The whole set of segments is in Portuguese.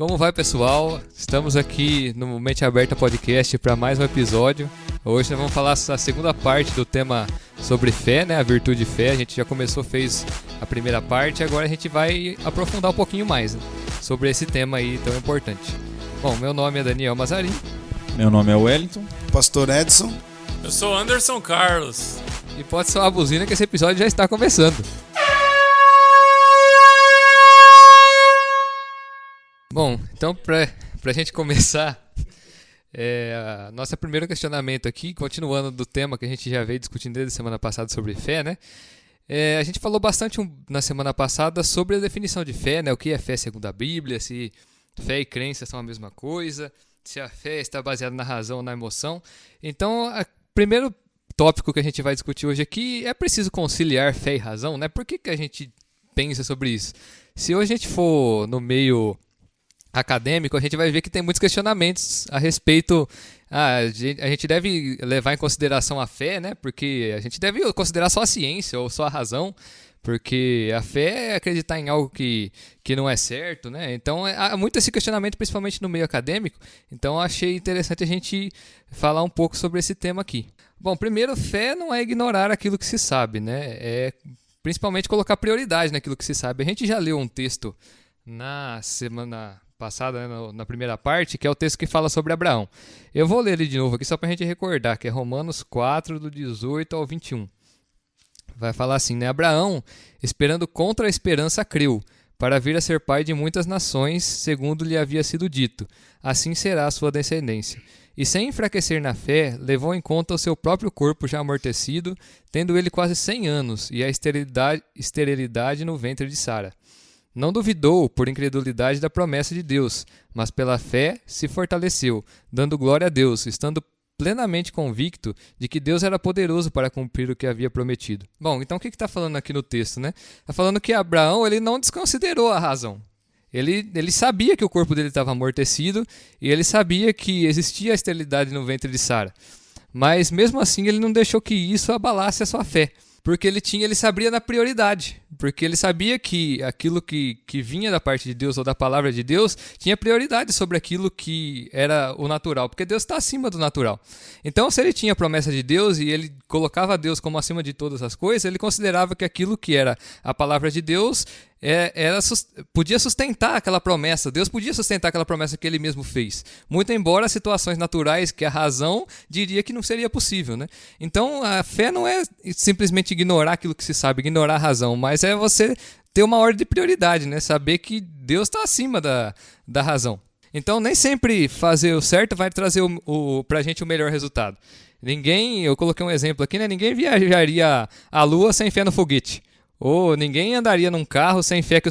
Como vai, pessoal? Estamos aqui no Mente Aberta Podcast para mais um episódio. Hoje nós vamos falar a segunda parte do tema sobre fé, né? A virtude de fé. A gente já fez a primeira parte, agora a gente vai aprofundar um pouquinho mais, né? Sobre esse tema aí tão importante. Bom, meu nome é Daniel Mazarin. Meu nome é Wellington. Pastor Edson. Eu sou Anderson Carlos. E pode soar a buzina que esse episódio já está começando. Bom, então pra gente começar, nosso primeiro questionamento aqui, continuando do tema que a gente já veio discutindo desde a semana passada sobre fé, né? A gente falou bastante na semana passada sobre a definição de fé, né? O que é fé segundo a Bíblia, se fé e crença são a mesma coisa, se a fé está baseada na razão ou na emoção. Então, o primeiro tópico que a gente vai discutir hoje aqui é preciso conciliar fé e razão, né? Por que a gente pensa sobre isso? Se hoje a gente for no meio acadêmico, a gente vai ver que tem muitos questionamentos a respeito. A gente deve levar em consideração a fé, né? Porque a gente deve considerar só a ciência ou só a razão, porque a fé é acreditar em algo que não é certo, né? Então há muito esse questionamento, principalmente no meio acadêmico. Então achei interessante a gente falar um pouco sobre esse tema aqui. Bom, primeiro, fé não é ignorar aquilo que se sabe, né? É principalmente colocar prioridade naquilo que se sabe. A gente já leu um texto na semana passada, né, na primeira parte, que é o texto que fala sobre Abraão. Eu vou ler ele de novo aqui só para a gente recordar, que é Romanos 4, do 18 ao 21. Vai falar assim, né? Abraão, esperando contra a esperança, creu, para vir a ser pai de muitas nações, segundo lhe havia sido dito. Assim será a sua descendência. E sem enfraquecer na fé, levou em conta o seu próprio corpo já amortecido, tendo ele quase 100 anos, e a esterilidade no ventre de Sara. Não duvidou, por incredulidade, da promessa de Deus, mas pela fé se fortaleceu, dando glória a Deus, estando plenamente convicto de que Deus era poderoso para cumprir o que havia prometido. Bom, então o que está falando aqui no texto, né? Está falando que Abraão ele não desconsiderou a razão. Ele sabia que o corpo dele estava amortecido e ele sabia que existia a esterilidade no ventre de Sara. Mas mesmo assim ele não deixou que isso abalasse a sua fé. Porque ele sabia da prioridade, porque ele sabia que aquilo que vinha da parte de Deus ou da palavra de Deus tinha prioridade sobre aquilo que era o natural, porque Deus está acima do natural. Então, se ele tinha a promessa de Deus e ele colocava Deus como acima de todas as coisas, ele considerava que aquilo que era a palavra de Deus podia sustentar aquela promessa. Deus podia sustentar aquela promessa que ele mesmo fez. Muito embora as situações naturais que a razão diria que não seria possível, né? Então a fé não é simplesmente ignorar aquilo que se sabe, ignorar a razão, mas é você ter uma ordem de prioridade, né? Saber que Deus está acima da razão. Então nem sempre fazer o certo vai trazer pra gente o melhor resultado. Eu coloquei um exemplo aqui, né? Ninguém viajaria à Lua sem fé no foguete. Ou ninguém andaria num carro sem fé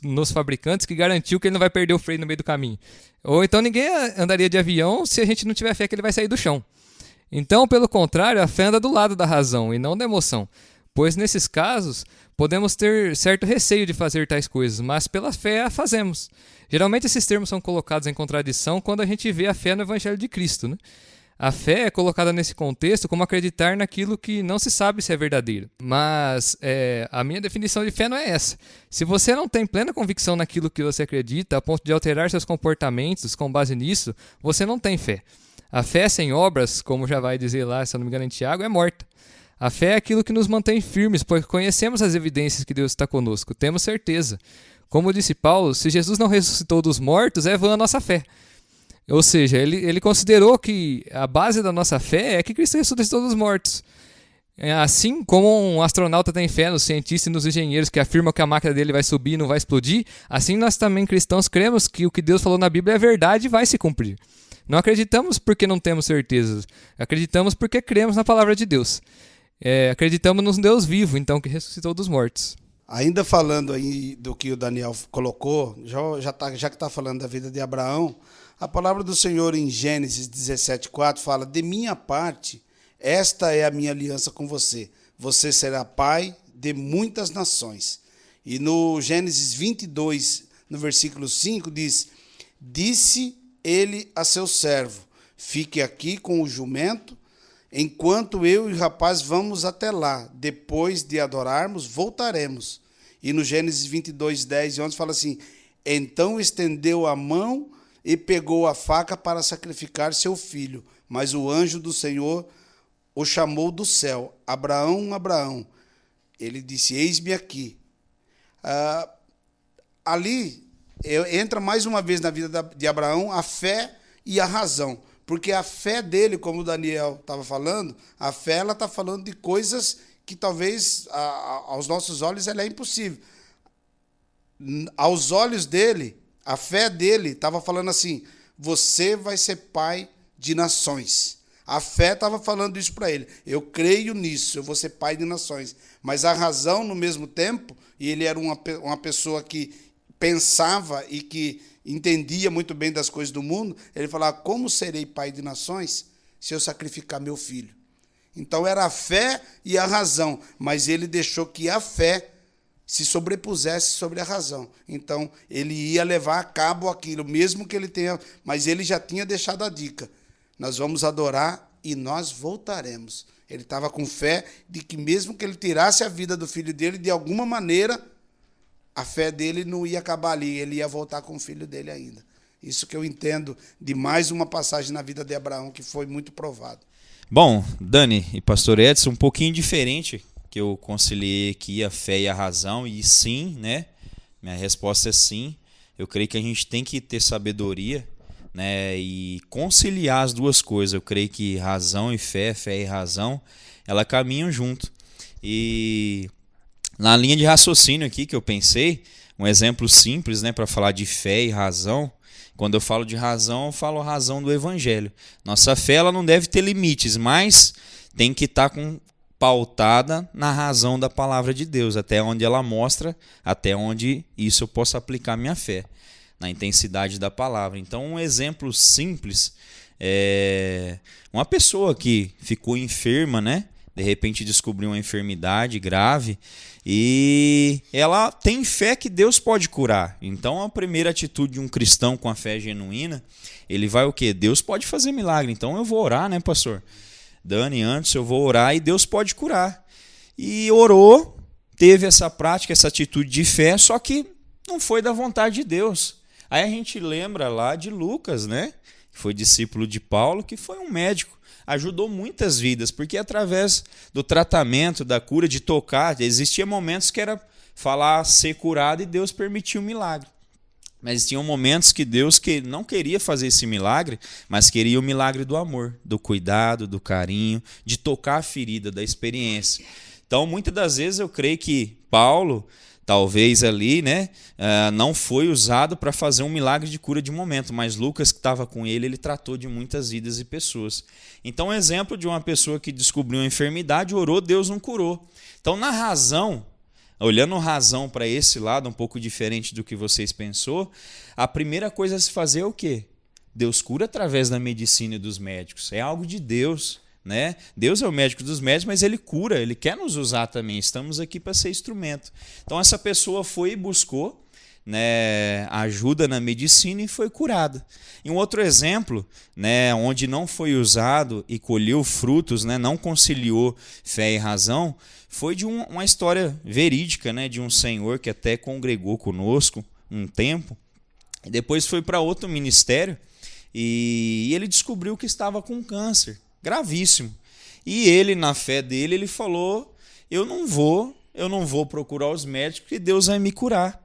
nos fabricantes que garantiu que ele não vai perder o freio no meio do caminho. Ou então ninguém andaria de avião se a gente não tiver fé que ele vai sair do chão. Então, pelo contrário, a fé anda do lado da razão e não da emoção. Pois nesses casos, podemos ter certo receio de fazer tais coisas, mas pela fé a fazemos. Geralmente esses termos são colocados em contradição quando a gente vê a fé no Evangelho de Cristo, né? A fé é colocada nesse contexto como acreditar naquilo que não se sabe se é verdadeiro. Mas a minha definição de fé não é essa. Se você não tem plena convicção naquilo que você acredita, a ponto de alterar seus comportamentos com base nisso, você não tem fé. A fé sem obras, como já vai dizer lá, se eu não me engano em Tiago, é morta. A fé é aquilo que nos mantém firmes, pois conhecemos as evidências que Deus está conosco, temos certeza. Como disse Paulo, se Jesus não ressuscitou dos mortos, é vã a nossa fé. Ou seja, ele considerou que a base da nossa fé é que Cristo ressuscitou dos mortos. Assim como um astronauta tem fé nos cientistas e nos engenheiros que afirmam que a máquina dele vai subir e não vai explodir, assim nós também cristãos cremos que o que Deus falou na Bíblia é verdade e vai se cumprir. Não acreditamos porque não temos certezas, acreditamos porque cremos na palavra de Deus. Acreditamos num Deus vivo, então, que ressuscitou dos mortos. Ainda falando aí do que o Daniel colocou, já que está falando da vida de Abraão, a palavra do Senhor em Gênesis 17:4 fala: de minha parte, esta é a minha aliança com você. Você será pai de muitas nações. E no Gênesis 22, no versículo 5, diz: disse ele a seu servo: fique aqui com o jumento, enquanto eu e o rapaz vamos até lá. Depois de adorarmos, voltaremos. E no Gênesis 22, 10 e 11 fala assim: Então estendeu a mão e pegou a faca para sacrificar seu filho. Mas o anjo do Senhor o chamou do céu: Abraão, Abraão. Ele disse: eis-me aqui. Ali entra mais uma vez na vida de Abraão a fé e a razão. Porque a fé dele, como o Daniel estava falando, a fé ela está falando de coisas que talvez aos nossos olhos ela é impossível. Aos olhos dele, a fé dele estava falando assim: você vai ser pai de nações. A fé estava falando isso para ele. Eu creio nisso, eu vou ser pai de nações. Mas a razão, no mesmo tempo, e ele era uma pessoa que pensava e que entendia muito bem das coisas do mundo, ele falava: como serei pai de nações se eu sacrificar meu filho? Então era a fé e a razão, mas ele deixou que a fé se sobrepusesse sobre a razão. Então ele ia levar a cabo aquilo, mesmo que ele tenha, mas ele já tinha deixado a dica: nós vamos adorar e nós voltaremos. Ele estava com fé de que mesmo que ele tirasse a vida do filho dele, de alguma maneira, a fé dele não ia acabar ali, ele ia voltar com o filho dele ainda. Isso que eu entendo de mais uma passagem na vida de Abraão que foi muito provado. Bom, Dani e pastor Edson, um pouquinho diferente que eu conciliei aqui a fé e a razão, e sim, né? Minha resposta é sim. Eu creio que a gente tem que ter sabedoria, né, e conciliar as duas coisas. Eu creio que razão e fé e razão, ela caminham junto. E na linha de raciocínio aqui que eu pensei, um exemplo simples, né, para falar de fé e razão. Quando eu falo de razão, eu falo razão do evangelho. Nossa fé ela não deve ter limites, mas tem que estar pautada na razão da palavra de Deus, até onde ela mostra, até onde isso eu posso aplicar minha fé, na intensidade da palavra. Então, um exemplo simples é uma pessoa que ficou enferma, né? De repente descobriu uma enfermidade grave e ela tem fé que Deus pode curar. Então, a primeira atitude de um cristão com a fé genuína, ele vai o quê? Deus pode fazer milagre. Então, eu vou orar, né, pastor? Dani, antes eu vou orar e Deus pode curar. E orou, teve essa prática, essa atitude de fé, só que não foi da vontade de Deus. Aí a gente lembra lá de Lucas, né? Que foi discípulo de Paulo, que foi um médico, ajudou muitas vidas, porque através do tratamento, da cura, de tocar, existia momentos que era falar ser curado e Deus permitiu um milagre. Mas tinham momentos que Deus não queria fazer esse milagre, mas queria o milagre do amor, do cuidado, do carinho, de tocar a ferida, da experiência. Então, muitas das vezes eu creio que Paulo, talvez ali, né, não foi usado para fazer um milagre de cura de momento, mas Lucas, que estava com ele, ele tratou de muitas vidas e pessoas. Então, um exemplo de uma pessoa que descobriu uma enfermidade, orou, Deus não curou. Então, na razão, olhando razão para esse lado, um pouco diferente do que vocês pensou, a primeira coisa a se fazer é o quê? Deus cura através da medicina e dos médicos. É algo de Deus, né? Deus é o médico dos médicos, mas ele cura, ele quer nos usar também. Estamos aqui para ser instrumento. Então essa pessoa foi e buscou, né, ajuda na medicina e foi curada. E um outro exemplo, né, onde não foi usado e colheu frutos, né, não conciliou fé e razão, foi de uma história verídica, né, de um senhor que até congregou conosco um tempo, e depois foi para outro ministério e ele descobriu que estava com câncer gravíssimo. E ele, na fé dele, ele falou: eu não vou procurar os médicos, que Deus vai me curar.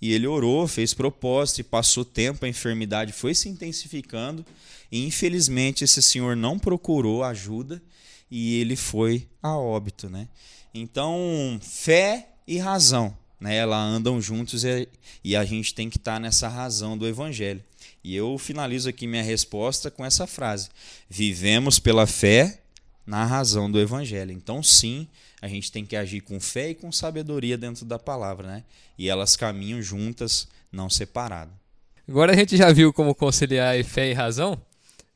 E ele orou, fez propósito e passou tempo, a enfermidade foi se intensificando e infelizmente esse senhor não procurou ajuda e ele foi a óbito, né? Então, fé e razão, né, elas andam juntos e a gente tem que estar nessa razão do evangelho. E eu finalizo aqui minha resposta com essa frase: vivemos pela fé na razão do evangelho. Então, sim, a gente tem que agir com fé e com sabedoria dentro da palavra, né? E elas caminham juntas, não separadas. Agora a gente já viu como conciliar fé e razão.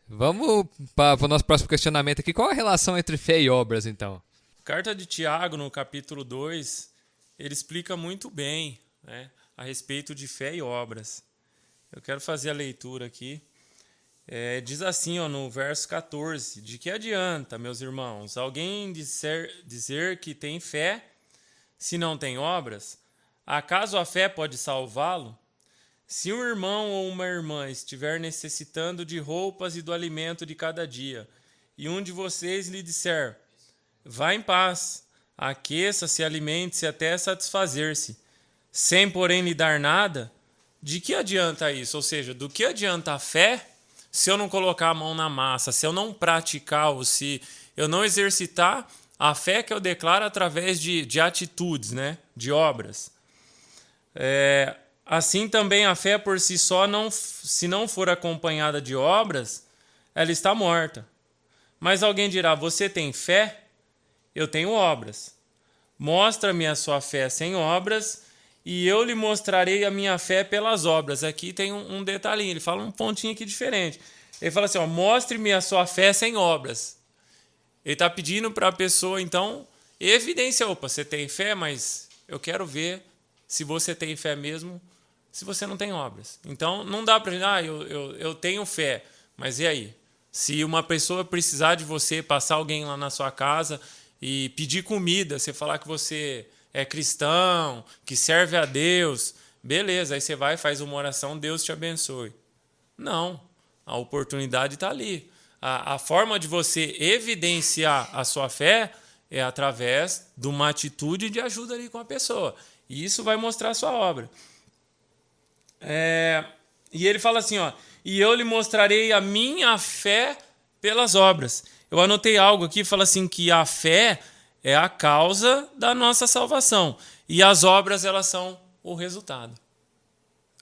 Vamos para o nosso próximo questionamento aqui. Qual a relação entre fé e obras, então? Carta de Tiago, no capítulo 2, ele explica muito bem, né, a respeito de fé e obras. Eu quero fazer a leitura aqui. Diz assim, no verso 14: de que adianta, meus irmãos, alguém dizer que tem fé, se não tem obras? Acaso a fé pode salvá-lo? Se um irmão ou uma irmã estiver necessitando de roupas e do alimento de cada dia, e um de vocês lhe disser, vá em paz, aqueça-se, alimente-se até satisfazer-se, sem porém lhe dar nada, de que adianta isso? Ou seja, do que adianta a fé se eu não colocar a mão na massa, se eu não praticar, ou se eu não exercitar a fé que eu declaro através de atitudes, né? De obras. Assim também a fé por si só, se não for acompanhada de obras, ela está morta. Mas alguém dirá, você tem fé? Eu tenho obras. Mostra-me a sua fé sem obras, e eu lhe mostrarei a minha fé pelas obras. Aqui tem um detalhinho, ele fala um pontinho aqui diferente. Ele fala assim, mostre-me a sua fé sem obras. Ele está pedindo para a pessoa, então, evidência. Opa, você tem fé, mas eu quero ver se você tem fé mesmo, se você não tem obras. Então, não dá para dizer, eu tenho fé, mas e aí? Se uma pessoa precisar de você, passar alguém lá na sua casa e pedir comida, você falar que você é cristão, que serve a Deus, beleza, aí você vai, faz uma oração, Deus te abençoe. Não, a oportunidade está ali. A forma de você evidenciar a sua fé é através de uma atitude de ajuda ali com a pessoa. E isso vai mostrar a sua obra. E ele fala assim, e eu lhe mostrarei a minha fé pelas obras. Eu anotei algo aqui, fala assim que a fé é a causa da nossa salvação. E as obras, elas são o resultado.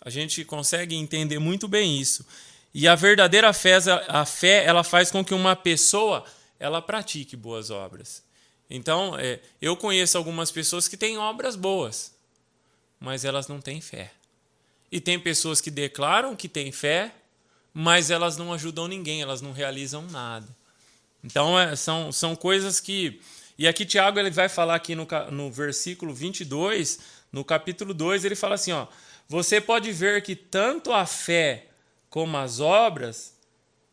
A gente consegue entender muito bem isso. E a verdadeira fé, ela faz com que uma pessoa ela pratique boas obras. Então, eu conheço algumas pessoas que têm obras boas, mas elas não têm fé. E tem pessoas que declaram que têm fé, mas elas não ajudam ninguém, elas não realizam nada. Então, são coisas que... E aqui Tiago ele vai falar aqui no versículo 22, no capítulo 2, ele fala assim, você pode ver que tanto a fé como as obras,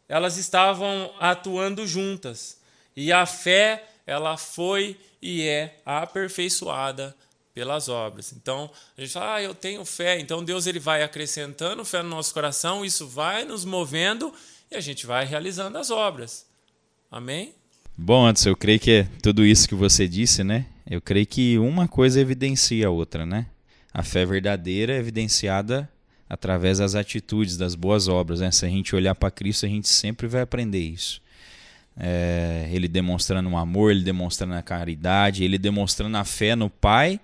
elas estavam atuando juntas. E a fé, ela foi e é aperfeiçoada pelas obras. Então, a gente fala, eu tenho fé. Então, Deus ele vai acrescentando fé no nosso coração, isso vai nos movendo e a gente vai realizando as obras. Amém? Bom, Anderson, eu creio que é tudo isso que você disse, né? Eu creio que uma coisa evidencia a outra, né? A fé verdadeira é evidenciada através das atitudes, das boas obras, né? Se a gente olhar para Cristo, a gente sempre vai aprender isso. Ele demonstrando um amor, ele demonstrando a caridade, ele demonstrando a fé no Pai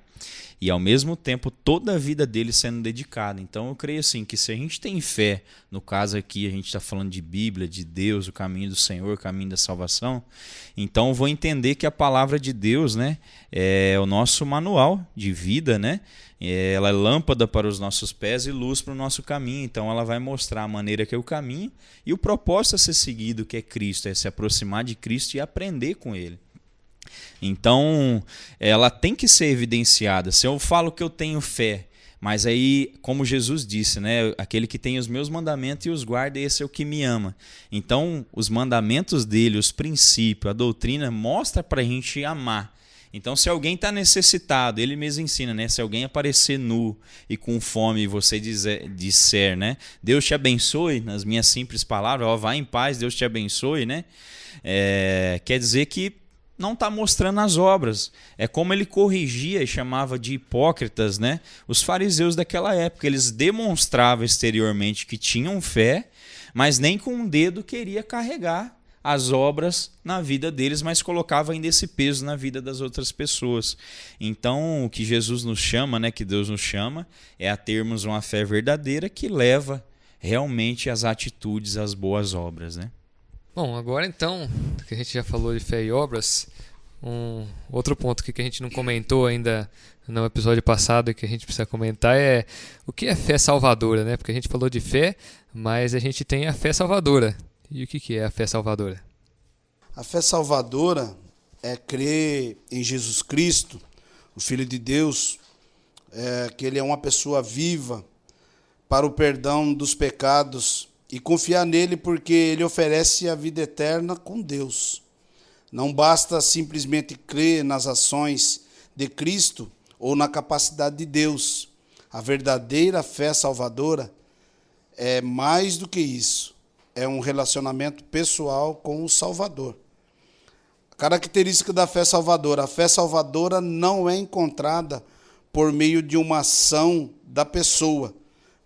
e ao mesmo tempo toda a vida dele sendo dedicada. Então eu creio assim que se a gente tem fé, no caso aqui a gente está falando de Bíblia, de Deus, o caminho do Senhor, o caminho da salvação, então eu vou entender que a palavra de Deus, né, é o nosso manual de vida, né? Ela é lâmpada para os nossos pés e luz para o nosso caminho. Então ela vai mostrar a maneira que é o caminho e o propósito a ser seguido, que é Cristo, é se aproximar de Cristo e aprender com Ele. Então ela tem que ser evidenciada. Se eu falo que eu tenho fé, mas aí, como Jesus disse, né, aquele que tem os meus mandamentos e os guarda, esse é o que me ama. Então os mandamentos dele, os princípios, a doutrina mostra para a gente amar. Então, se alguém está necessitado, ele mesmo ensina, né? Se alguém aparecer nu e com fome e você disser, né? Deus te abençoe, nas minhas simples palavras, vá em paz, Deus te abençoe, né? Quer dizer que não está mostrando as obras. É como ele corrigia e chamava de hipócritas, né? Os fariseus daquela época. Eles demonstravam exteriormente que tinham fé, mas nem com um dedo queria carregar as obras na vida deles, mas colocava ainda esse peso na vida das outras pessoas. Então, o que Jesus nos chama, né, que Deus nos chama, é a termos uma fé verdadeira que leva realmente às atitudes, às boas obras, né? Bom, agora então, que a gente já falou de fé e obras, um outro ponto que a gente não comentou ainda no episódio passado e que a gente precisa comentar é o que é fé salvadora, né? Porque a gente falou de fé, mas a gente tem a fé salvadora. E o que é a fé salvadora? A fé salvadora é crer em Jesus Cristo, o Filho de Deus, que Ele é uma pessoa viva para o perdão dos pecados e confiar nele porque Ele oferece a vida eterna com Deus. Não basta simplesmente crer nas ações de Cristo ou na capacidade de Deus. A verdadeira fé salvadora é mais do que isso. É um relacionamento pessoal com o Salvador. A característica da fé salvadora. A fé salvadora não é encontrada por meio de uma ação da pessoa,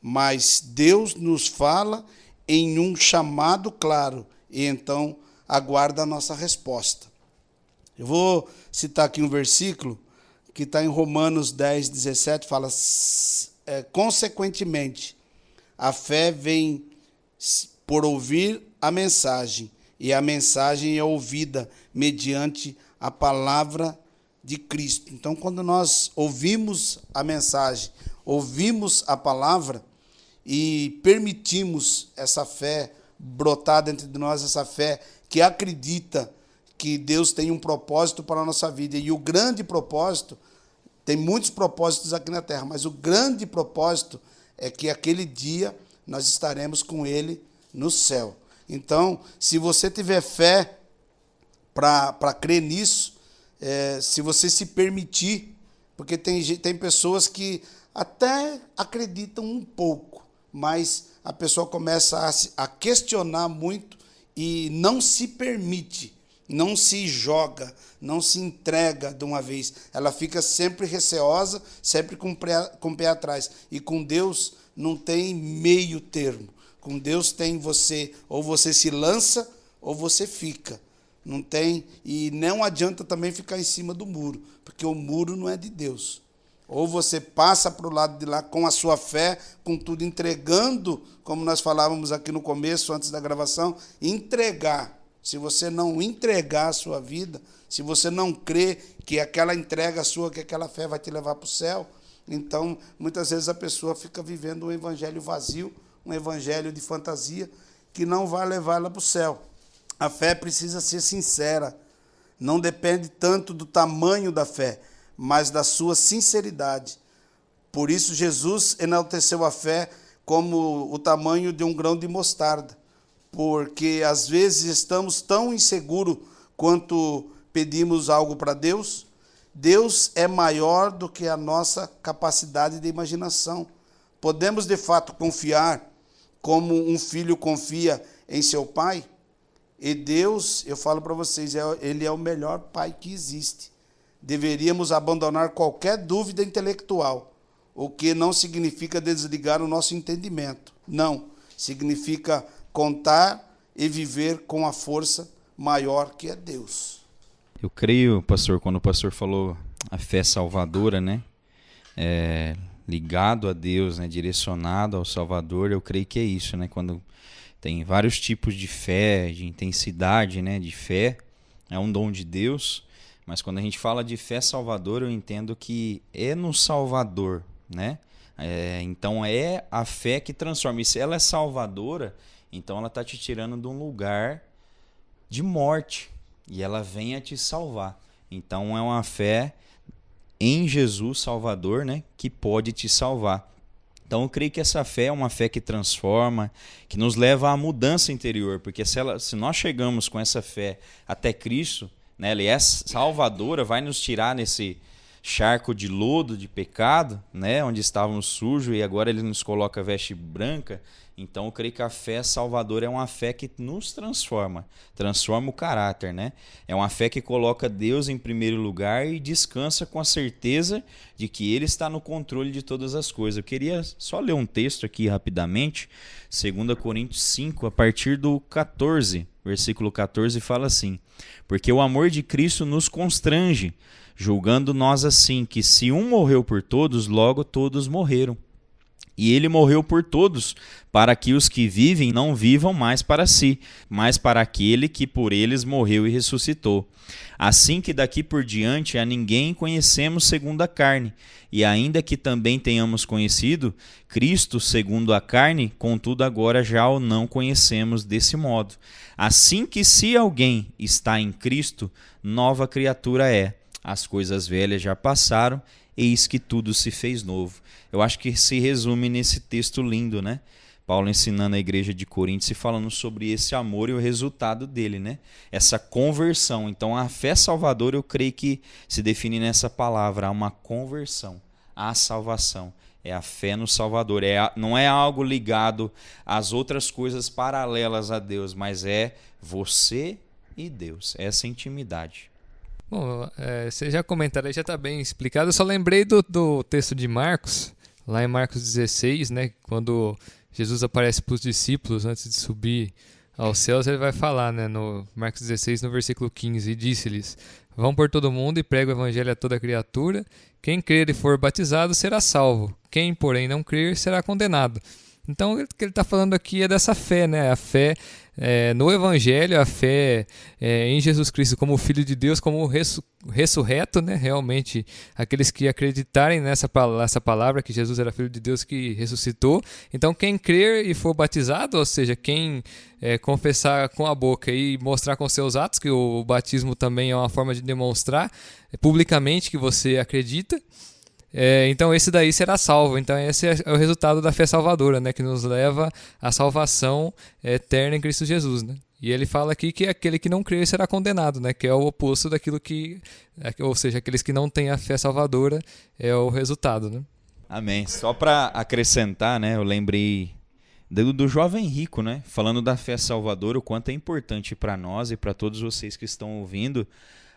mas Deus nos fala em um chamado claro e então aguarda a nossa resposta. Eu vou citar aqui um versículo que está em Romanos 10, 17, fala: consequentemente, a fé vem por ouvir a mensagem, e a mensagem é ouvida mediante a palavra de Cristo. Então, quando nós ouvimos a mensagem, ouvimos a palavra e permitimos essa fé brotar dentro de nós, essa fé que acredita que Deus tem um propósito para a nossa vida. E o grande propósito, tem muitos propósitos aqui na terra, mas o grande propósito é que aquele dia nós estaremos com Ele no céu. Então, se você tiver fé para crer nisso, se você se permitir, porque tem pessoas que até acreditam um pouco, mas a pessoa começa a questionar muito e não se permite, não se joga, não se entrega de uma vez. Ela fica sempre receosa, sempre com o pé atrás. E com Deus não tem meio termo. Com Deus tem você, ou você se lança, ou você fica. Não tem, e não adianta também ficar em cima do muro, porque o muro não é de Deus. Ou você passa para o lado de lá com a sua fé, com tudo entregando, como nós falávamos aqui no começo, antes da gravação, entregar. Se você não entregar a sua vida, se você não crer que aquela entrega sua, que aquela fé vai te levar para o céu, então, muitas vezes a pessoa fica vivendo um evangelho vazio, um evangelho de fantasia, que não vai levar ela para o céu. A fé precisa ser sincera. Não depende tanto do tamanho da fé, mas da sua sinceridade. Por isso, Jesus enalteceu a fé como o tamanho de um grão de mostarda, porque às vezes estamos tão inseguros quanto pedimos algo para Deus. Deus é maior do que a nossa capacidade de imaginação. Podemos, de fato, confiar como um filho confia em seu pai? E Deus, eu falo para vocês, Ele é o melhor pai que existe. Deveríamos abandonar qualquer dúvida intelectual, o que não significa desligar o nosso entendimento. Não, significa contar e viver com a força maior que é Deus. Eu creio, pastor, quando o pastor falou a fé salvadora, né? Ligado a Deus, né? Direcionado ao Salvador, eu creio que é isso, né? Quando tem vários tipos de fé, de intensidade, né? De fé, é um dom de Deus, mas quando a gente fala de fé salvadora, eu entendo que é no Salvador, né? Então é a fé que transforma. E se ela é salvadora, então ela está te tirando de um lugar de morte e ela vem a te salvar. Então é uma fé em Jesus Salvador, né, que pode te salvar. Então eu creio que essa fé é uma fé que transforma, que nos leva à mudança interior, porque se nós chegamos com essa fé até Cristo, né, Ele é salvadora, vai nos tirar nesse charco de lodo, de pecado, né, onde estávamos sujos, e agora Ele nos coloca veste branca. Então eu creio que a fé salvadora é uma fé que nos transforma o caráter, né? É uma fé que coloca Deus em primeiro lugar e descansa com a certeza de que Ele está no controle de todas as coisas. Eu queria só ler um texto aqui rapidamente, 2 Coríntios 5, a partir do 14, versículo 14, fala assim: porque o amor de Cristo nos constrange, julgando nós assim, que se um morreu por todos, logo todos morreram. E Ele morreu por todos, para que os que vivem não vivam mais para si, mas para aquele que por eles morreu e ressuscitou. Assim que daqui por diante a ninguém conhecemos segundo a carne, e ainda que também tenhamos conhecido Cristo segundo a carne, contudo agora já o não conhecemos desse modo. Assim que se alguém está em Cristo, nova criatura é. As coisas velhas já passaram, eis que tudo se fez novo. Eu acho que se resume nesse texto lindo, né? Paulo ensinando a igreja de Corinto e falando sobre esse amor e o resultado dele, né? Essa conversão. Então a fé salvadora, eu creio que se define nessa palavra, há uma conversão. à salvação. É a fé no Salvador. Não é algo ligado às outras coisas paralelas a Deus, mas é você e Deus. Essa intimidade. Bom, você já comentaram aí, já está bem explicado. Eu só lembrei do texto de Marcos, lá em Marcos 16, né, quando Jesus aparece para os discípulos antes de subir aos céus, ele vai falar, né, no Marcos 16, no versículo 15, e disse-lhes: vão por todo mundo e pregam o evangelho a toda criatura. Quem crer e for batizado será salvo. Quem, porém, não crer será condenado. Então, o que ele está falando aqui é dessa fé, né? A fé no Evangelho, a fé em Jesus Cristo como Filho de Deus, como ressurreto, né? Realmente, aqueles que acreditarem nessa palavra, que Jesus era Filho de Deus que ressuscitou. Então, quem crer e for batizado, ou seja, quem confessar com a boca e mostrar com seus atos, que o batismo também é uma forma de demonstrar publicamente que você acredita, então esse daí será salvo. Então esse é o resultado da fé salvadora, né, que nos leva à salvação eterna em Cristo Jesus, né? E ele fala aqui que aquele que não crer será condenado, né, que é o oposto daquilo que, ou seja, aqueles que não têm a fé salvadora é o resultado, né? Amém. Só para acrescentar, né, eu lembrei do jovem rico, né, falando da fé salvadora, o quanto é importante para nós e para todos vocês que estão ouvindo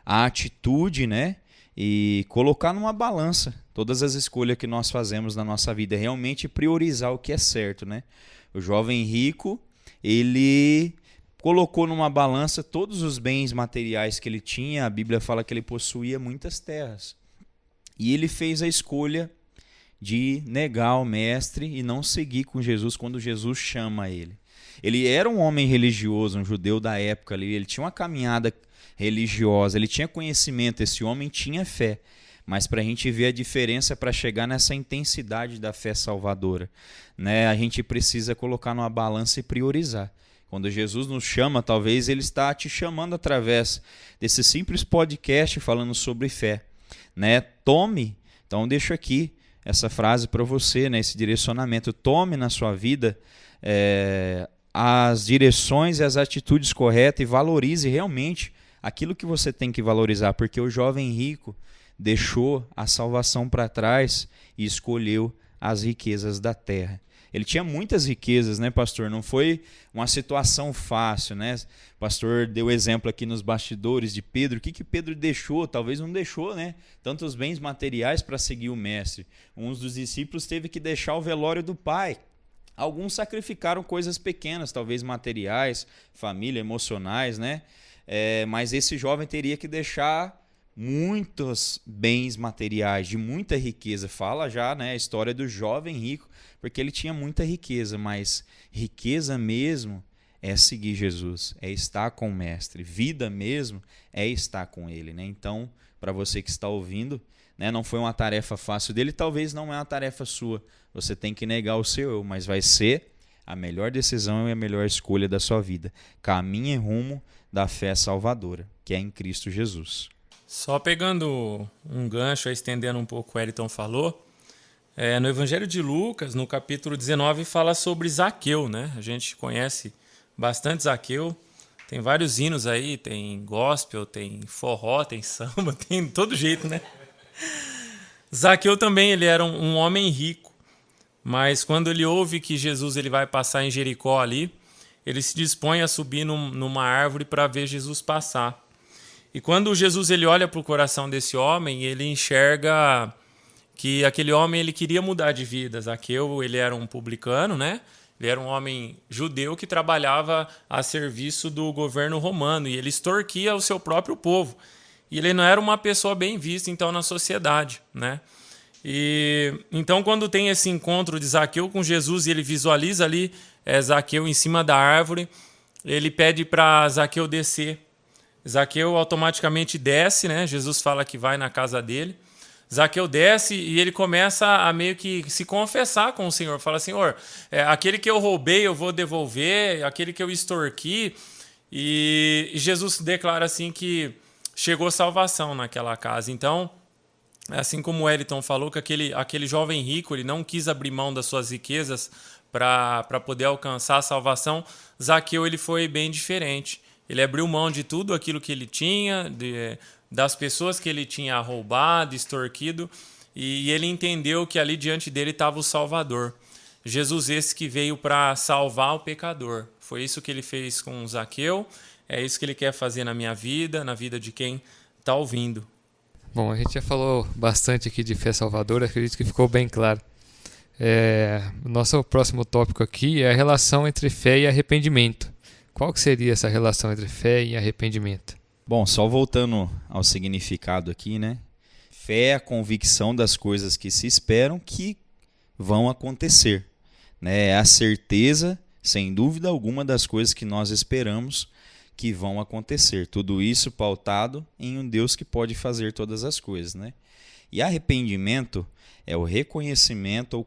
a atitude, né, e colocar numa balança todas as escolhas que nós fazemos na nossa vida, realmente priorizar o que é certo, né? O jovem rico, ele colocou numa balança todos os bens materiais que ele tinha. A Bíblia fala que ele possuía muitas terras. E ele fez a escolha de negar o mestre e não seguir com Jesus quando Jesus chama ele. Ele era um homem religioso, um judeu da época ali, ele tinha uma caminhada religiosa, ele tinha conhecimento, esse homem tinha fé, mas para a gente ver a diferença para chegar nessa intensidade da fé salvadora, né, a gente precisa colocar numa balança e priorizar. Quando Jesus nos chama, talvez ele está te chamando através desse simples podcast falando sobre fé, né? Tome, então deixo aqui essa frase para você, né, esse direcionamento, tome na sua vida as direções e as atitudes corretas e valorize realmente aquilo que você tem que valorizar, porque o jovem rico deixou a salvação para trás e escolheu as riquezas da terra. Ele tinha muitas riquezas, né, pastor? Não foi uma situação fácil, né? O pastor deu exemplo aqui nos bastidores de Pedro. O que Pedro deixou? Talvez não deixou, né, tantos bens materiais para seguir o mestre. Um dos discípulos teve que deixar o velório do pai. Alguns sacrificaram coisas pequenas, talvez materiais, família, emocionais, né? Mas esse jovem teria que deixar muitos bens materiais, de muita riqueza. Fala já, né, a história do jovem rico, porque ele tinha muita riqueza, mas riqueza mesmo é seguir Jesus, é estar com o mestre. Vida mesmo é estar com ele, né? Então, para você que está ouvindo, né, não foi uma tarefa fácil dele, talvez não é uma tarefa sua. Você tem que negar o seu eu, mas vai ser a melhor decisão e a melhor escolha da sua vida. Caminhe rumo da fé salvadora, que é em Cristo Jesus. Só pegando um gancho, estendendo um pouco o que o Wellington falou, no Evangelho de Lucas, no capítulo 19, fala sobre Zaqueu, né? A gente conhece bastante Zaqueu, tem vários hinos aí, tem gospel, tem forró, tem samba, tem de todo jeito, né? Zaqueu também, ele era um homem rico, mas quando ele ouve que Jesus ele vai passar em Jericó ali, ele se dispõe a subir numa árvore para ver Jesus passar. E quando Jesus ele olha para o coração desse homem, ele enxerga que aquele homem ele queria mudar de vida. Zaqueu ele era um publicano, né? Ele era um homem judeu que trabalhava a serviço do governo romano e ele extorquia o seu próprio povo. E ele não era uma pessoa bem vista, então, na sociedade, né? E então, quando tem esse encontro de Zaqueu com Jesus e ele visualiza ali Zaqueu em cima da árvore, ele pede para Zaqueu descer. Zaqueu automaticamente desce, né? Jesus fala que vai na casa dele. Zaqueu desce e ele começa a meio que se confessar com o Senhor. Fala, Senhor, aquele que eu roubei eu vou devolver, aquele que eu extorqui. E Jesus declara assim que chegou salvação naquela casa. Então, assim como o Wellington falou, que aquele jovem rico ele não quis abrir mão das suas riquezas para poder alcançar a salvação, Zaqueu ele foi bem diferente. Ele abriu mão de tudo aquilo que ele tinha, das pessoas que ele tinha roubado, extorquido, e ele entendeu que ali diante dele estava o Salvador. Jesus esse que veio para salvar o pecador. Foi isso que ele fez com Zaqueu, é isso que ele quer fazer na minha vida, na vida de quem está ouvindo. Bom, a gente já falou bastante aqui de fé salvadora, acredito que ficou bem claro. O nosso próximo tópico aqui é a relação entre fé e arrependimento. Qual que seria essa relação entre fé e arrependimento? Bom, só voltando ao significado aqui, né? Fé é a convicção das coisas que se esperam que vão acontecer, né? É a certeza, sem dúvida alguma, das coisas que nós esperamos que vão acontecer. Tudo isso pautado em um Deus que pode fazer todas as coisas, né? E arrependimento é o reconhecimento ou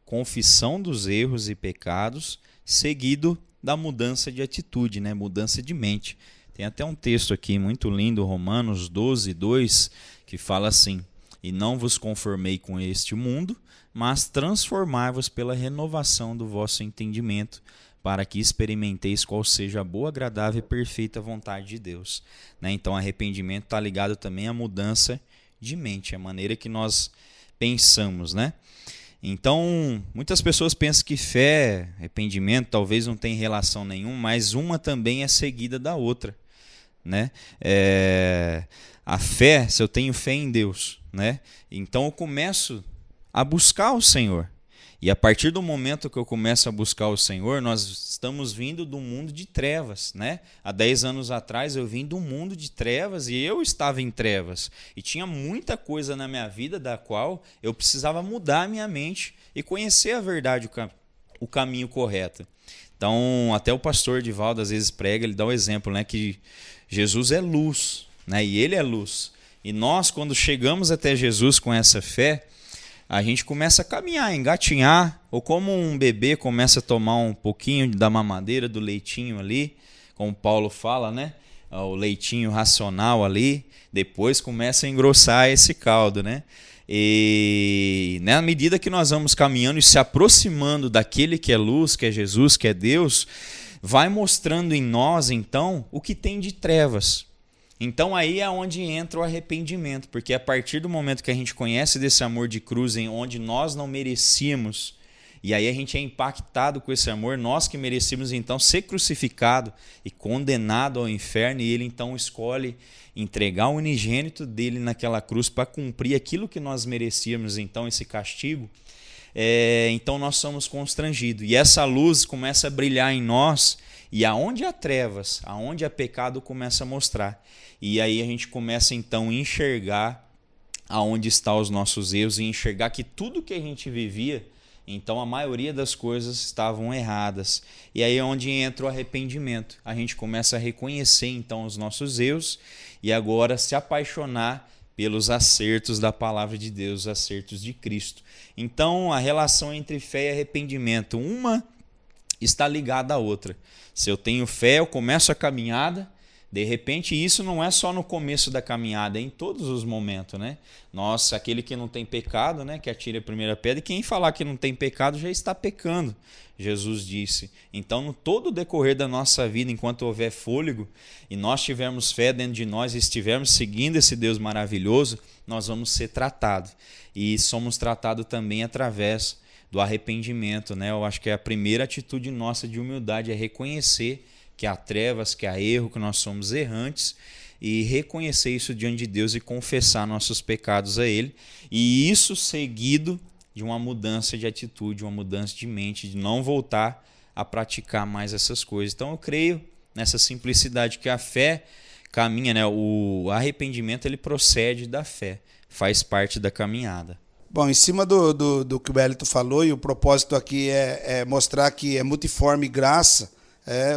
confissão dos erros e pecados, seguido da mudança de atitude, né? Mudança de mente. Tem até um texto aqui muito lindo, Romanos 12, 2, que fala assim: e não vos conformei com este mundo, mas transformai-vos pela renovação do vosso entendimento, para que experimenteis qual seja a boa, agradável e perfeita vontade de Deus. Né? Então, arrependimento está ligado também à mudança de mente, a maneira que nós pensamos, né? Então, muitas pessoas pensam que fé, arrependimento, talvez não tenha relação nenhuma, mas uma também é seguida da outra, né? A fé, se eu tenho fé em Deus, né? Então eu começo a buscar o Senhor. E a partir do momento que eu começo a buscar o Senhor, nós estamos vindo do mundo de trevas, né? Há 10 anos atrás eu vim do mundo de trevas e eu estava em trevas. E tinha muita coisa na minha vida da qual eu precisava mudar a minha mente e conhecer a verdade, o caminho correto. Então, até o pastor Divaldo às vezes prega, ele dá o exemplo, né? Que Jesus é luz, né? E ele é luz. E nós, quando chegamos até Jesus com essa fé, a gente começa a caminhar, engatinhar, ou como um bebê começa a tomar um pouquinho da mamadeira, do leitinho ali, como Paulo fala, né? O leitinho racional ali, depois começa a engrossar esse caldo, né? E na medida que nós vamos caminhando e se aproximando daquele que é luz, que é Jesus, que é Deus, vai mostrando em nós, então, o que tem de trevas. Então aí é onde entra o arrependimento, porque a partir do momento que a gente conhece desse amor de cruz, em onde nós não merecíamos, e aí a gente é impactado com esse amor, nós que merecíamos então ser crucificado e condenado ao inferno, e ele então escolhe entregar o unigênito dele naquela cruz para cumprir aquilo que nós merecíamos, então esse castigo, então nós somos constrangidos. E essa luz começa a brilhar em nós, e aonde há trevas, aonde há pecado, começa a mostrar. E aí a gente começa então a enxergar aonde estão os nossos erros e enxergar que tudo que a gente vivia, então a maioria das coisas estavam erradas. E aí é onde entra o arrependimento. A gente começa a reconhecer então os nossos erros e agora se apaixonar pelos acertos da palavra de Deus, os acertos de Cristo. Então a relação entre fé e arrependimento, uma está ligada à outra. Se eu tenho fé, eu começo a caminhada. De repente, isso não é só no começo da caminhada, é em todos os momentos, né? Nossa, aquele que não tem pecado, né, que atire a primeira pedra, e quem falar que não tem pecado já está pecando, Jesus disse. Então, no todo o decorrer da nossa vida, enquanto houver fôlego, e nós tivermos fé dentro de nós e estivermos seguindo esse Deus maravilhoso, nós vamos ser tratados. E somos tratados também através do arrependimento, né? Eu acho que a primeira atitude nossa de humildade é reconhecer que há trevas, que há erro, que nós somos errantes, e reconhecer isso diante de Deus e confessar nossos pecados a Ele. E isso seguido de uma mudança de atitude, uma mudança de mente, de não voltar a praticar mais essas coisas. Então eu creio nessa simplicidade que a fé caminha, né? O arrependimento ele procede da fé, faz parte da caminhada. Bom, em cima do que o Wellington falou, e o propósito aqui é mostrar que é multiforme graça.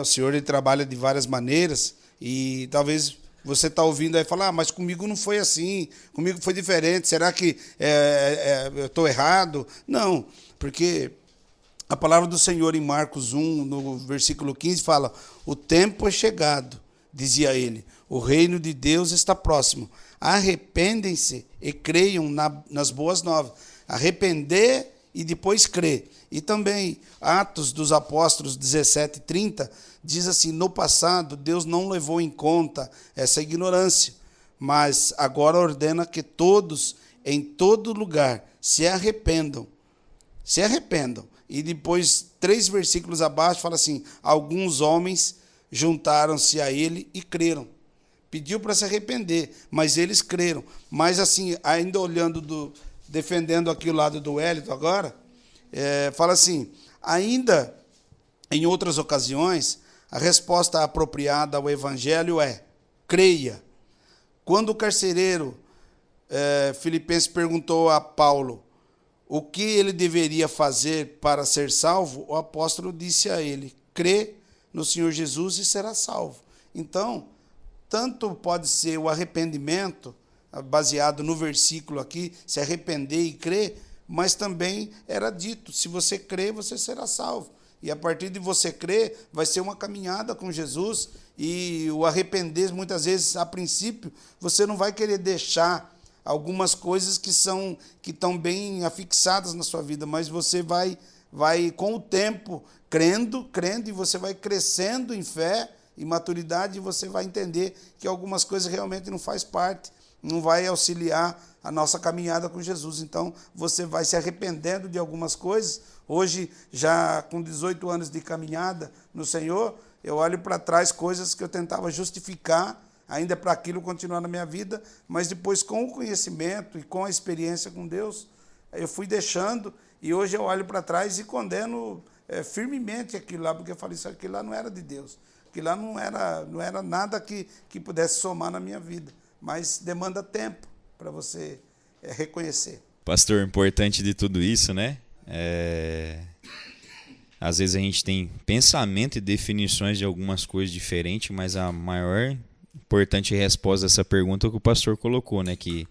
O Senhor ele trabalha de várias maneiras e talvez você está ouvindo aí e falar, mas comigo não foi assim, comigo foi diferente, será que eu estou errado? Não, porque a palavra do Senhor em Marcos 1, no versículo 15, fala, o tempo é chegado, dizia ele, o reino de Deus está próximo, arrependem-se e creiam nas boas novas. Arrepender e depois crer. E também Atos dos Apóstolos 17:30 diz assim, no passado Deus não levou em conta essa ignorância, mas agora ordena que todos em todo lugar, se arrependam. Se arrependam. E depois, 3 versículos abaixo, fala assim: alguns homens juntaram-se a ele e creram. Pediu para se arrepender, mas eles creram. Mas assim, ainda olhando, defendendo aqui o lado do Wellington agora, fala assim: ainda em outras ocasiões, a resposta apropriada ao evangelho é: creia. Quando o carcereiro Filipenses perguntou a Paulo o que ele deveria fazer para ser salvo, o apóstolo disse a ele: crê no Senhor Jesus e será salvo. Então, tanto pode ser o arrependimento, baseado no versículo aqui, se arrepender e crer, mas também era dito: se você crer, você será salvo. E a partir de você crer, vai ser uma caminhada com Jesus. E o arrepender, muitas vezes, a princípio, você não vai querer deixar algumas coisas que estão bem afixadas na sua vida, mas você vai com o tempo, crendo, e você vai crescendo em fé e maturidade, e você vai entender que algumas coisas realmente não faz parte, não vai auxiliar a nossa caminhada com Jesus. Então, você vai se arrependendo de algumas coisas. Hoje, já com 18 anos de caminhada no Senhor, eu olho para trás coisas que eu tentava justificar, ainda para aquilo continuar na minha vida, mas depois, com o conhecimento e com a experiência com Deus, eu fui deixando, e hoje eu olho para trás e condeno firmemente aquilo lá, porque eu falei: isso aquilo lá não era de Deus, aquilo lá não era nada que pudesse somar na minha vida, mas demanda tempo para você reconhecer. Pastor, importante de tudo isso, né? Às vezes a gente tem pensamento e definições de algumas coisas diferentes, mas a maior importante resposta dessa pergunta é o que o pastor colocou, né? Que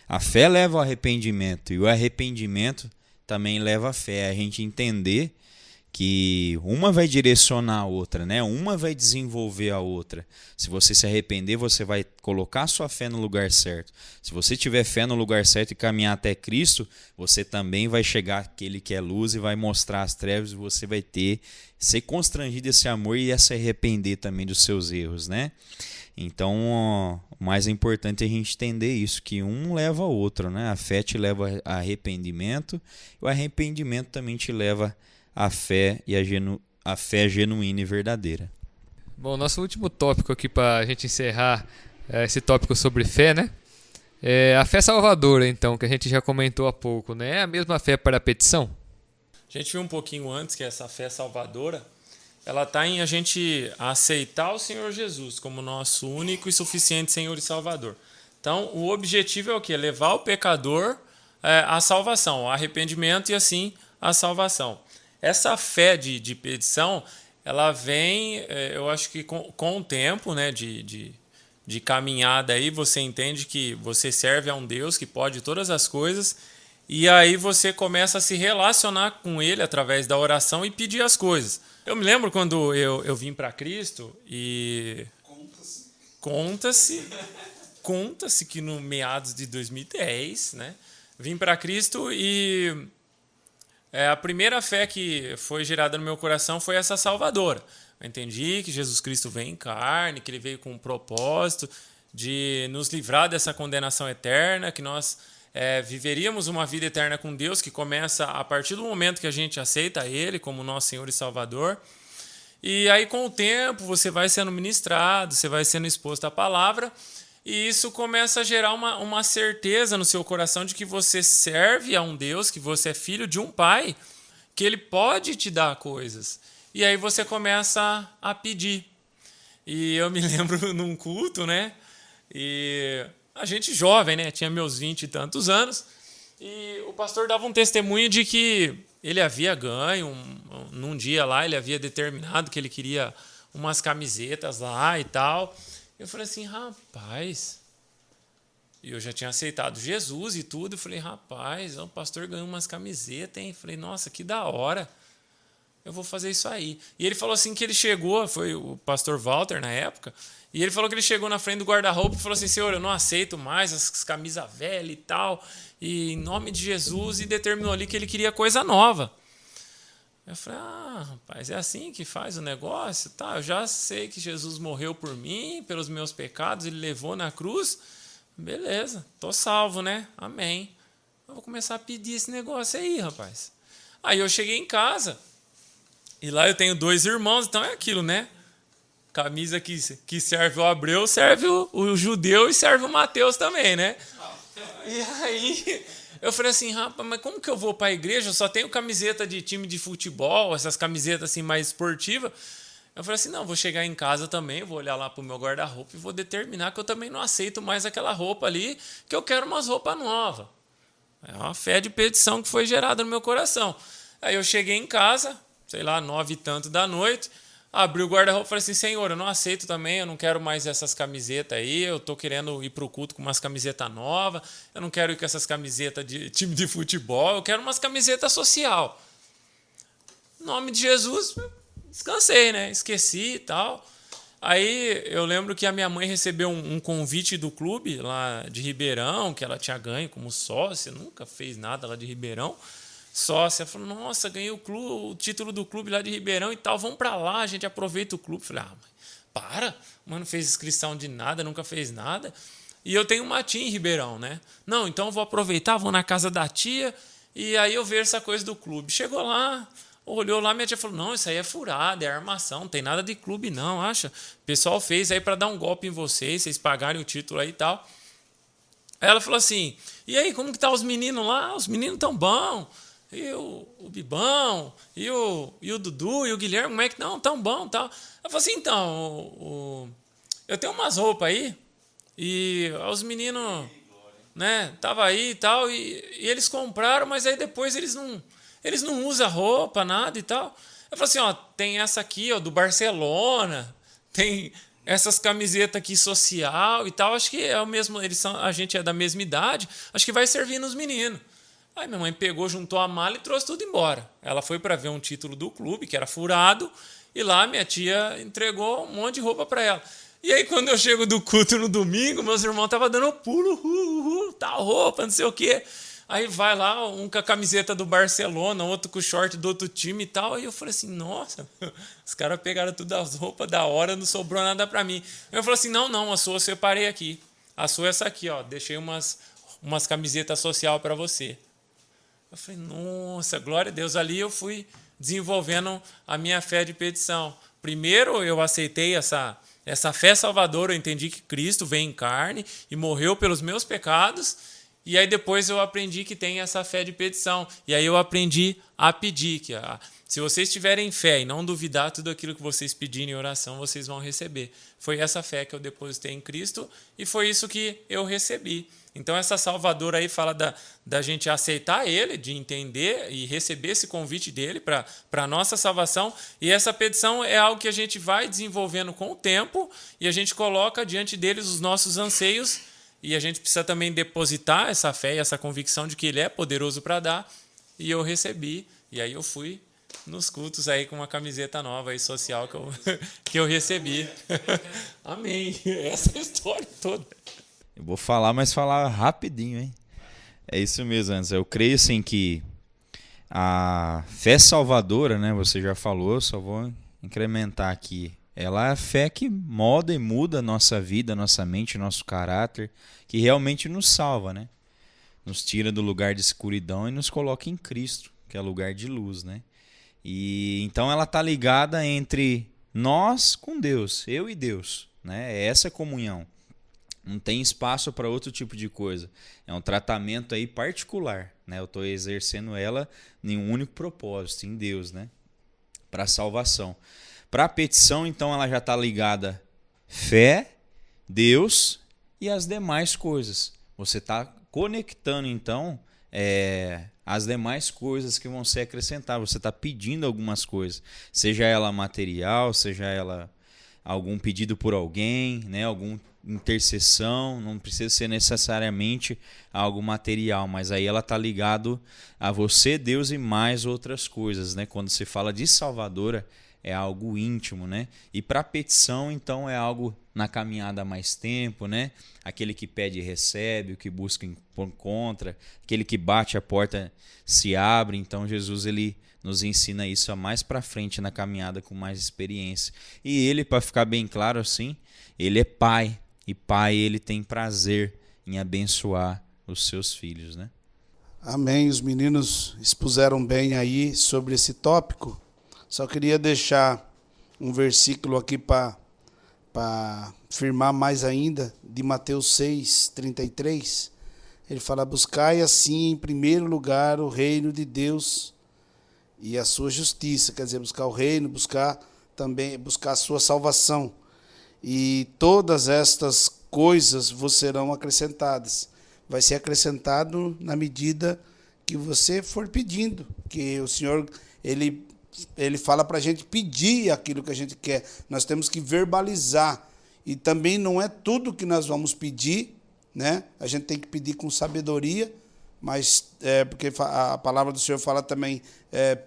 a fé leva ao arrependimento e o arrependimento também leva à fé. A gente entender que uma vai direcionar a outra, né? Uma vai desenvolver a outra. Se você se arrepender, você vai colocar a sua fé no lugar certo. Se você tiver fé no lugar certo e caminhar até Cristo, você também vai chegar àquele que é luz e vai mostrar as trevas, e você vai ser constrangido desse amor e se arrepender também dos seus erros, né? Então, o mais importante é a gente entender isso, que um leva ao outro, né? A fé te leva a arrependimento, e o arrependimento também te leva à fé e a fé genuína e verdadeira. Bom, nosso último tópico aqui para a gente encerrar esse tópico sobre fé, né? É a fé salvadora, então, que a gente já comentou há pouco, né? É a mesma fé para a petição? A gente viu um pouquinho antes que essa fé salvadora, ela está em a gente aceitar o Senhor Jesus como nosso único e suficiente Senhor e Salvador. Então, o objetivo é o quê? Levar o pecador à salvação, ao arrependimento e assim à salvação. Essa fé de petição, ela vem, eu acho que com o tempo, né, de caminhada aí, você entende que você serve a um Deus que pode todas as coisas, e aí você começa a se relacionar com Ele através da oração e pedir as coisas. Eu me lembro quando eu vim para Cristo e conta-se que no meados de 2010, né, vim para Cristo e a primeira fé que foi gerada no meu coração foi essa salvadora. Eu entendi que Jesus Cristo veio em carne, que Ele veio com um propósito de nos livrar dessa condenação eterna, que nós viveríamos uma vida eterna com Deus, que começa a partir do momento que a gente aceita Ele como nosso Senhor e Salvador. E aí, com o tempo, você vai sendo ministrado, você vai sendo exposto à palavra, e isso começa a gerar uma certeza no seu coração de que você serve a um Deus, que você é filho de um Pai, que Ele pode te dar coisas. E aí você começa a pedir. E eu me lembro num culto, né? E a gente jovem, né? Tinha meus 20 e tantos anos. E o pastor dava um testemunho de que ele havia ganho, num dia lá, ele havia determinado que ele queria umas camisetas lá e tal. Eu falei assim: rapaz, e eu já tinha aceitado Jesus e tudo. Eu falei: rapaz, o pastor ganhou umas camisetas, hein? Eu falei: nossa, que da hora. Eu vou fazer isso aí. E ele falou assim que ele chegou, foi o pastor Walter na época, e ele falou que ele chegou na frente do guarda-roupa e falou assim: Senhor, eu não aceito mais as camisas velhas e tal, e em nome de Jesus, e determinou ali que ele queria coisa nova. Eu falei: rapaz, é assim que faz o negócio? Tá, eu já sei que Jesus morreu por mim, pelos meus pecados, ele levou na cruz. Beleza, tô salvo, né? Amém. Eu vou começar a pedir esse negócio aí, rapaz. Aí eu cheguei em casa, e lá eu tenho 2 irmãos, então é aquilo, né? Camisa que serve o Abreu, serve o judeu e serve o Mateus também, né? E aí eu falei assim, rapaz, mas como que eu vou para a igreja? Eu só tenho camiseta de time de futebol, essas camisetas assim mais esportivas. Eu falei assim, não, vou chegar em casa também, vou olhar lá pro meu guarda-roupa e vou determinar que eu também não aceito mais aquela roupa ali, que eu quero umas roupas novas. É uma fé de petição que foi gerada no meu coração. Aí eu cheguei em casa, sei lá, 9 e tanto da noite, abri o guarda-roupa e falei assim, Senhor, eu não aceito também, eu não quero mais essas camisetas aí, eu tô querendo ir pro culto com umas camisetas novas, eu não quero ir com essas camisetas de time de futebol, eu quero umas camisetas social. Em nome de Jesus, descansei, né? Esqueci e tal. Aí eu lembro que a minha mãe recebeu um convite do clube lá de Ribeirão, que ela tinha ganho como sócia, nunca fez nada lá de Ribeirão. Sócia, falou, nossa, ganhei o título do clube lá de Ribeirão e tal, vamos pra lá, a gente aproveita o clube. Falei, mãe, para, mas não fez inscrição de nada, nunca fez nada. E eu tenho uma tia em Ribeirão, né? Não, então eu vou aproveitar, vou na casa da tia e aí eu vejo essa coisa do clube. Chegou lá, olhou lá, minha tia falou, não, isso aí é furada, é armação, não tem nada de clube não, acha? O pessoal fez aí para dar um golpe em vocês pagarem o título aí e tal. Aí ela falou assim, e aí, como que tá os meninos lá? Os meninos tão bons. E o Bibão, e o Dudu, e o Guilherme, como é que não? Tão bom, tal. Ela falou assim, então, eu tenho umas roupas aí, e os meninos, né, tava aí e tal, e eles compraram, mas aí depois eles não usam roupa, nada e tal. Eu falei assim, ó, tem essa aqui, ó, do Barcelona, tem essas camisetas aqui social e tal, acho que é o mesmo, a gente é da mesma idade, acho que vai servir nos meninos. Aí minha mãe pegou, juntou a mala e trouxe tudo embora. Ela foi para ver um título do clube, que era furado, e lá minha tia entregou um monte de roupa para ela. E aí quando eu chego do culto no domingo, meus irmãos estavam dando pulo, tal roupa, não sei o quê. Aí vai lá, um com a camiseta do Barcelona, outro com o short do outro time e tal. Aí eu falei assim, nossa, os caras pegaram todas as roupas da hora, não sobrou nada para mim. Aí eu falei assim, não, a sua eu separei aqui. A sua é essa aqui, ó, deixei umas camisetas social para você. Eu falei, nossa, glória a Deus. Ali eu fui desenvolvendo a minha fé de petição. Primeiro eu aceitei essa fé salvadora, eu entendi que Cristo veio em carne e morreu pelos meus pecados. E aí depois eu aprendi que tem essa fé de petição. E aí eu aprendi a pedir, que se vocês tiverem fé e não duvidar, tudo aquilo que vocês pedirem em oração, vocês vão receber. Foi essa fé que eu depositei em Cristo e foi isso que eu recebi. Então essa salvadora aí fala da gente aceitar ele, de entender e receber esse convite dele para a nossa salvação. E essa petição é algo que a gente vai desenvolvendo com o tempo e a gente coloca diante deles os nossos anseios. E a gente precisa também depositar essa fé e essa convicção de que ele é poderoso para dar. E eu recebi. E aí eu fui nos cultos aí com uma camiseta nova aí social que eu recebi. Amém. Essa é a história toda. Eu vou falar, mas falar rapidinho, hein? É isso mesmo, Anderson. Eu creio, assim, que a fé salvadora, né? Você já falou, só vou incrementar aqui. Ela é a fé que molda e muda a nossa vida, nossa mente, nosso caráter, que realmente nos salva, né? Nos tira do lugar de escuridão e nos coloca em Cristo, que é lugar de luz, né? E então ela está ligada entre nós com Deus, eu e Deus, né? É essa comunhão. Não tem espaço para outro tipo de coisa. É um tratamento aí particular, né? Eu estou exercendo ela em um único propósito, em Deus, né? Para a salvação. Para a petição, então, ela já está ligada fé, Deus e as demais coisas. Você está conectando, então, as demais coisas que vão ser acrescentadas. Você está pedindo algumas coisas, seja ela material, seja ela algum pedido por alguém, né? Alguma intercessão, não precisa ser necessariamente algo material, mas aí ela está ligado a você, Deus e mais outras coisas, né? Quando se fala de salvadora, é algo íntimo, né? E para petição, então, é algo na caminhada há mais tempo, né? Aquele que pede recebe, o que busca encontra, aquele que bate a porta se abre. Então Jesus ele nos ensina isso a mais para frente na caminhada com mais experiência. E ele, para ficar bem claro assim, ele é pai, e pai ele tem prazer em abençoar os seus filhos, né? Amém. Os meninos expuseram bem aí sobre esse tópico. Só queria deixar um versículo aqui para firmar mais ainda, de Mateus 6:33. Ele fala: buscai assim em primeiro lugar o reino de Deus e a sua justiça. Quer dizer, buscar o reino, buscar a sua salvação. E todas estas coisas vos serão acrescentadas. Vai ser acrescentado na medida que você for pedindo. Que o Senhor, Ele fala para a gente pedir aquilo que a gente quer. Nós temos que verbalizar. E também não é tudo que nós vamos pedir, né? A gente tem que pedir com sabedoria, mas porque a palavra do Senhor fala também,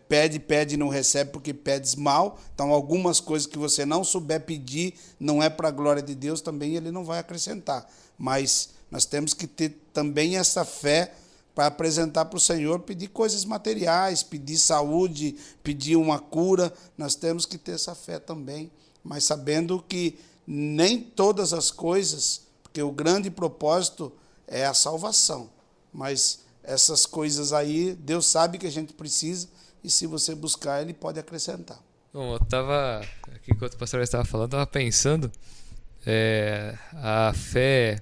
pede e não recebe porque pedes mal. Então, algumas coisas que você não souber pedir, não é para a glória de Deus, também Ele não vai acrescentar. Mas nós temos que ter também essa fé para apresentar para o Senhor, pedir coisas materiais, pedir saúde, pedir uma cura. Nós temos que ter essa fé também, mas sabendo que nem todas as coisas, porque o grande propósito é a salvação. Mas essas coisas aí, Deus sabe que a gente precisa, e se você buscar, Ele pode acrescentar. Bom, eu estava, aqui enquanto o pastor estava falando, estava pensando, a fé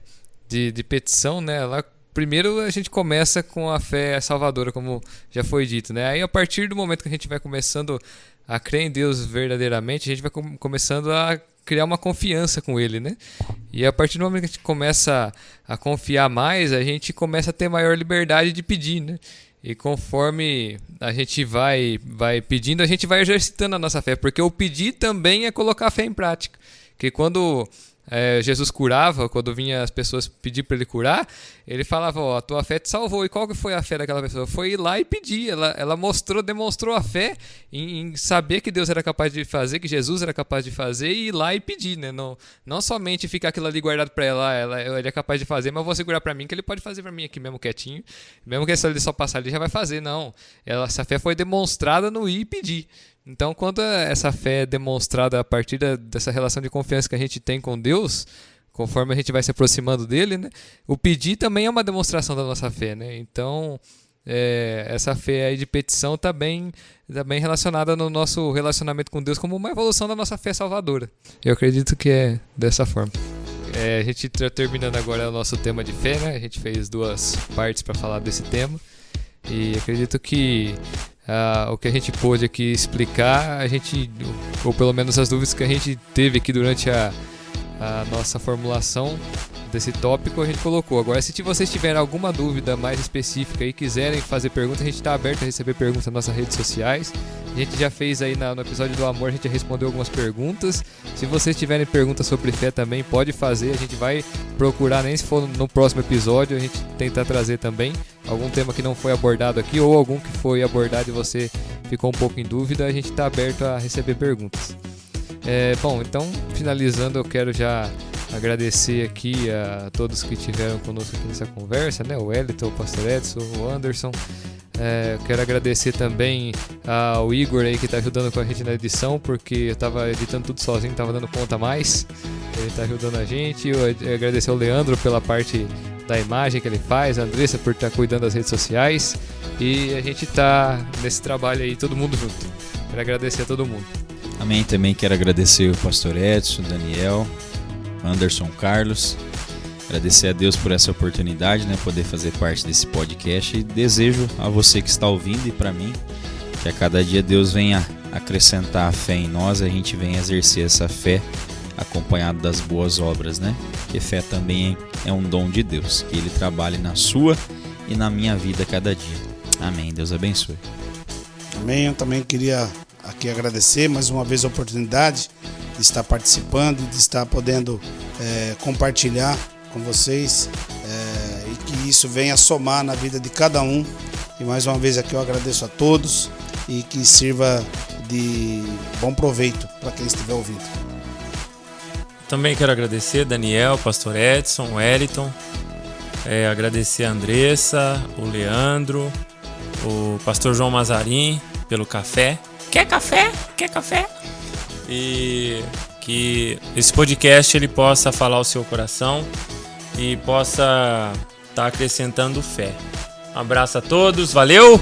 de petição, né? Lá, primeiro a gente começa com a fé salvadora, como já foi dito, né? Aí a partir do momento que a gente vai começando a crer em Deus verdadeiramente, a gente vai começando a criar uma confiança com Ele, né? E a partir do momento que a gente começa a confiar mais, a gente começa a ter maior liberdade de pedir, né? E conforme a gente vai pedindo, a gente vai exercitando a nossa fé, porque o pedir também é colocar a fé em prática. Porque quando Jesus curava, quando vinha as pessoas pedir para Ele curar, Ele falava: ó, a tua fé te salvou. E qual que foi a fé daquela pessoa? Foi ir lá e pedir. Ela demonstrou a fé em saber que Deus era capaz de fazer, que Jesus era capaz de fazer, e ir lá e pedir, né? Não somente ficar aquilo ali guardado para ele é capaz de fazer, mas eu vou segurar para mim que Ele pode fazer para mim aqui mesmo quietinho, mesmo que ele só passar ali já vai fazer. Não, essa fé foi demonstrada no ir e pedir. Então, quando essa fé é demonstrada a partir dessa relação de confiança que a gente tem com Deus, conforme a gente vai se aproximando dele, né, o pedir também é uma demonstração da nossa fé, né? Então, essa fé aí de petição está bem relacionada no nosso relacionamento com Deus como uma evolução da nossa fé salvadora. Eu acredito que é dessa forma. A gente está terminando agora o nosso tema de fé, né? A gente fez 2 partes para falar desse tema e acredito que o que a gente pôde aqui explicar, ou pelo menos as dúvidas que a gente teve aqui durante a nossa formulação desse tópico, a gente colocou. Agora, se vocês tiverem alguma dúvida mais específica e quiserem fazer perguntas, a gente está aberto a receber perguntas nas nossas redes sociais. A gente já fez aí no episódio do amor, a gente já respondeu algumas perguntas. Se vocês tiverem perguntas sobre fé também, pode fazer. A gente vai procurar, nem se for no próximo episódio, a gente tentar trazer também algum tema que não foi abordado aqui, ou algum que foi abordado e você ficou um pouco em dúvida. A gente está aberto a receber perguntas. Bom, então, finalizando, eu quero já agradecer aqui a todos que estiveram conosco aqui nessa conversa, né? O Wellington, o Pastor Edson, o Anderson. Eu quero agradecer também ao Igor aí que está ajudando com a gente na edição, porque eu estava editando tudo sozinho, não estava dando conta mais. Ele está ajudando a gente. Eu agradecer ao Leandro pela parte da imagem que ele faz, a Andressa por estar cuidando das redes sociais. E a gente está nesse trabalho aí, todo mundo junto. Quero agradecer a todo mundo. Amém. Também quero agradecer o Pastor Edson, Daniel, Anderson, Carlos. Agradecer a Deus por essa oportunidade, né, poder fazer parte desse podcast, e desejo a você que está ouvindo e para mim que a cada dia Deus venha acrescentar a fé em nós, a gente venha exercer essa fé acompanhado das boas obras, né? Porque fé também é um dom de Deus, que Ele trabalhe na sua e na minha vida a cada dia. Amém. Deus abençoe. Amém. Eu também queria aqui agradecer mais uma vez a oportunidade de estar participando, de estar podendo compartilhar com vocês, e que isso venha somar na vida de cada um. E mais uma vez aqui eu agradeço a todos e que sirva de bom proveito para quem estiver ouvindo. Também quero agradecer Daniel, Pastor Edson, Wellington, agradecer a Andressa, o Leandro, o Pastor João Mazarim pelo café. Quer café? Quer café? E que esse podcast ele possa falar ao seu coração e possa estar acrescentando fé. Um abraço a todos, valeu!